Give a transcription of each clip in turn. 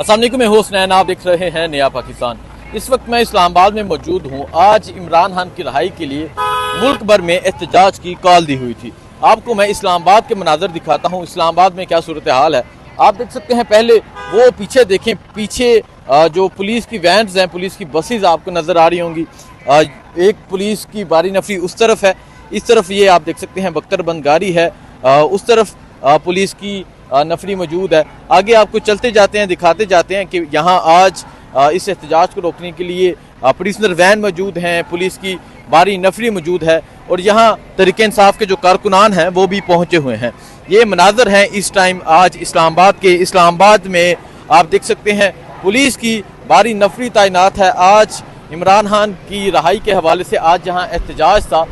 अस्सलाम वालेकुम, मैं हूं हुसनैन, आप देख रहे हैं नया पाकिस्तान। इस वक्त मैं इस्लामाबाद में मौजूद हूं। आज इमरान खान की रिहाई के लिए मुल्क भर में एहतजाज की कॉल दी हुई थी। आपको मैं इस्लामाबाद के मनाजर दिखाता हूं, इस्लामाबाद में क्या सूरत हाल है। आप देख सकते हैं, पहले वो पीछे देखें, पीछे जो पुलिस की वैन्स हैं, पुलिस की बसेज आपको नज़र आ रही होंगी। एक पुलिस की बारी नफरी उस तरफ है, इस तरफ ये आप देख सकते हैं बख्तरबंद गाड़ी है, उस तरफ पुलिस की नफरी मौजूद है। आगे आपको चलते जाते हैं, दिखाते जाते हैं कि यहाँ आज इस एहतजाज को रोकने के लिए प्रिजनर वैन मौजूद हैं, पुलिस की बारी नफरी मौजूद है और यहाँ तहरीक इंसाफ के जो कारकुनान हैं वो भी पहुँचे हुए हैं। ये मनाजर हैं इस टाइम आज इस्लामाबाद के। इस्लामाबाद में आप देख सकते हैं पुलिस की बारी नफरी तैनात है। आज इमरान खान की रिहाई के हवाले से आज जहाँ एहतजाज था,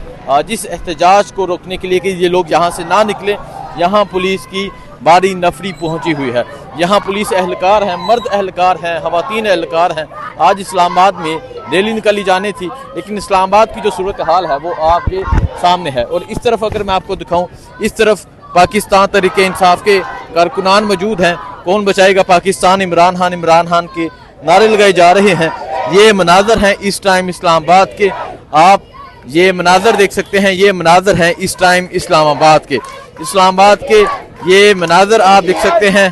जिस एहतजाज को रोकने के लिए कि ये लोग यहाँ से ना निकले, यहाँ पुलिस की बारी नफरी पहुंची हुई है। यहाँ पुलिस एहलकार हैं, मर्द एहलकार हैं, खवातीन एहलकार हैं। आज इस्लामाबाद में रैली निकाली जानी थी, लेकिन इस्लामाबाद की जो सूरत हाल है वो आपके सामने है। और इस तरफ अगर मैं आपको दिखाऊं, इस तरफ पाकिस्तान तहरीक इंसाफ के कारकुनान मौजूद हैं। कौन बचाएगा पाकिस्तान, इमरान खान के नारे लगाए जा रहे हैं। ये मनाजर हैं इस टाइम इस्लामाबाद के। आप ये मनाजर देख सकते हैं, ये मनाजर हैं इस टाइम इस्लामाबाद के ये मनाजर आप देख सकते हैं।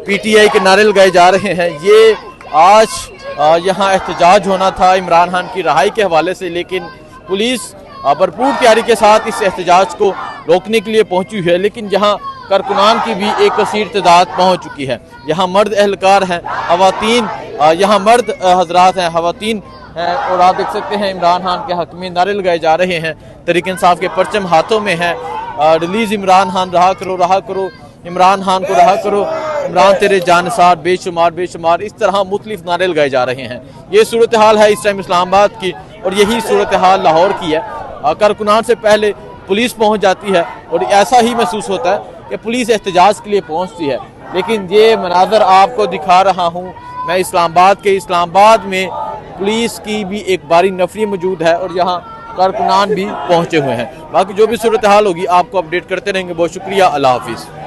पीटीआई के नारे लगाए जा रहे हैं। ये आज यहाँ एहतजाज होना था इमरान खान की रिहाई के हवाले से, लेकिन पुलिस भरपूर तैयारी के साथ इस एहतजाज को रोकने के लिए पहुंची हुई है। लेकिन यहाँ कारकुनान की भी एक कसीर तादाद पहुँच चुकी है। यहाँ मर्द एहलकार हैं, खवातीन, यहाँ मर्द हजरात हैं, खवातीन हैं। और आप देख सकते हैं इमरान खान के हक में नारे लगाए जा रहे हैं। तहरीक इंसाफ के परचम हाथों में है। रिलीज इमरान खान, रहा करो इमरान खान को, रहा करो इमरान तेरे जानसार, बेशुमार, इस तरह मुख्तलिफ नारे लगाए जा रहे हैं। ये सूरत हाल है इस टाइम इस्लामाबाद की और यही सूरत हाल लाहौर की है। कारकुनान से पहले पुलिस पहुंच जाती है और ऐसा ही महसूस होता है कि पुलिस एहतजाज के लिए पहुंचती है। लेकिन ये मनाजर आपको दिखा रहा हूँ मैं इस्लामाबाद में पुलिस की भी एक बारी नफरी मौजूद है और यहाँ कारकुनान भी पहुंचे हुए हैं। बाकी जो भी सूरत हाल होगी आपको अपडेट करते रहेंगे। बहुत शुक्रिया, अल्लाह हाफिज़।